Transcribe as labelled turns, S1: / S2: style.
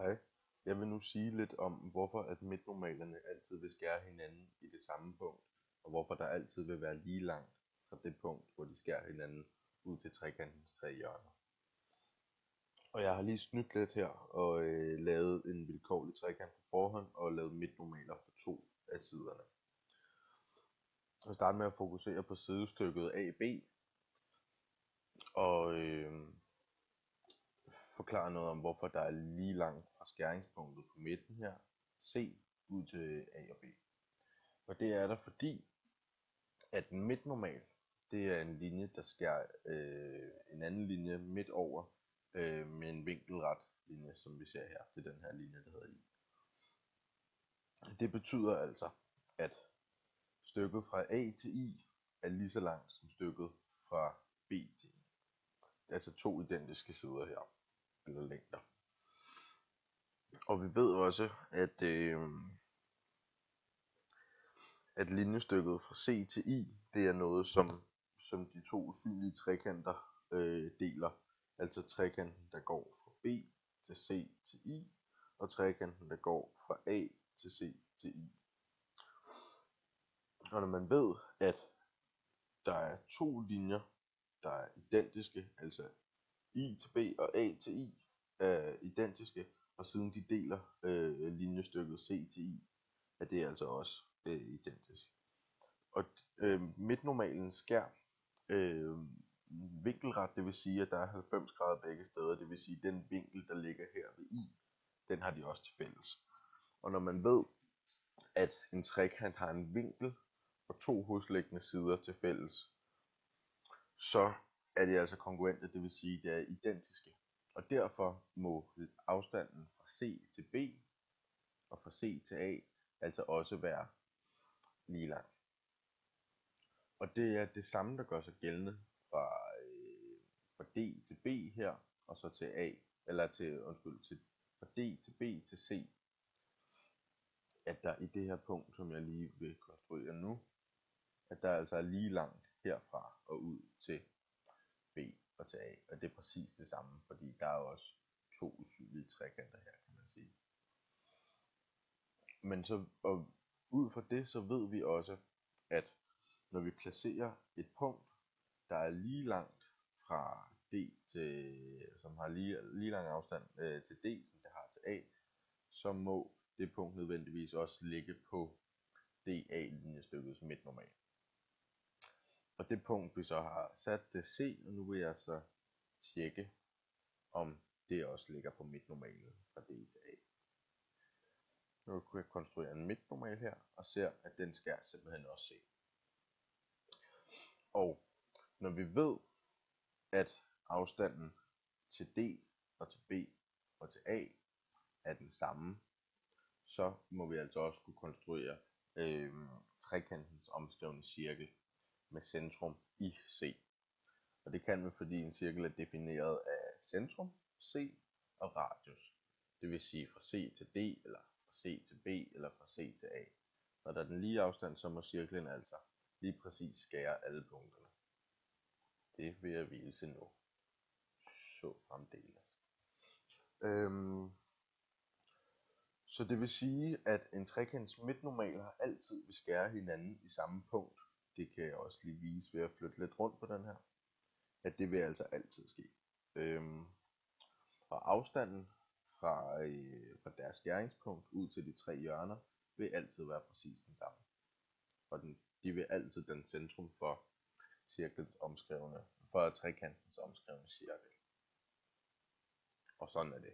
S1: Hej. Jeg vil nu sige lidt om, hvorfor at midtnormalerne altid vil skære hinanden i det samme punkt, og hvorfor der altid vil være lige langt fra det punkt, hvor de skærer hinanden ud til trekantens tre hjørner. Og jeg har lige snydt lidt her og lavet en vilkårlig trekant på forhånd og lavet midtnormaler for to af siderne. Jeg vil starte med at fokusere på sidestykket AB og forklare noget om, hvorfor der er lige langt fra skæringspunktet på midten her, C, ud til A og B. Og det er der fordi, at en midtnormal, det er en linje, der skærer en anden linje midt over med en vinkelret linje, som vi ser her. Det er den her linje, der hedder I. Det betyder altså, at stykket fra A til I er lige så langt som stykket fra B til I. Det er altså to identiske sider her, eller længder. Og vi ved også, at linjestykket fra C til I, det er noget, som de to usynlige trekanter deler. Altså trekanten, der går fra B til C til I, og trekanten, der går fra A til C til I. Og når man ved, at der er to linjer, der er identiske, altså I til B og A til I er identiske, og siden de deler linjestykket C til I, er det altså også identisk. Og midtnormalen skær vinkelret, det vil sige, at der er 90 grader begge steder, det vil sige, at den vinkel, der ligger her ved I, den har de også til fælles. Og når man ved, at en trekant har en vinkel og to hoslæggende sider til fælles, så er de altså kongruente, det vil sige, at de er identiske. Og derfor må afstanden fra C til B og fra C til A altså også være lige lang. Og det er det samme, der gør sig gældende fra D til B her, og så til A, eller fra D til B til C. At der i det her punkt, som jeg lige vil konstruere nu, at der altså er lige langt herfra og ud til B og til A. Og det er præcis det samme, fordi der er også to usynlige trekanter her, kan man sige. Men så, og ud fra det, så ved vi også, at når vi placerer et punkt, der er lige langt fra D til, som har lige lang afstand til D, som det har til A, så må det punkt nødvendigvis også ligge på DA-linjestykkets midtnormal. Og det punkt, vi så har sat, det C, og nu vil jeg så tjekke, om det også ligger på midtnormalen fra D til A. Nu kan jeg konstruere en midtnormal her, og ser, at den skærer simpelthen også C. Og når vi ved, at afstanden til D og til B og til A er den samme, så må vi altså også kunne konstruere trekantens omskrevne cirkel med centrum i C. Og det kan vi, fordi en cirkel er defineret af centrum, C og radius. Det vil sige fra C til D, eller fra C til B, eller fra C til A. Når der er den lige afstand, så må cirklen altså lige præcis skære alle punkterne. Det vil jeg vise nu. Så fremdeles. Så det vil sige, at en trekants midtnormaler altid vil skære hinanden i samme punkt. Det kan jeg også lige vise ved at flytte lidt rundt på den her. At det vil altså altid ske. Og afstanden fra deres skæringspunkt ud til de tre hjørner vil altid være præcis den samme. Og de vil altid danne centrum for trekantens omskrevne cirkel. Og sådan er det.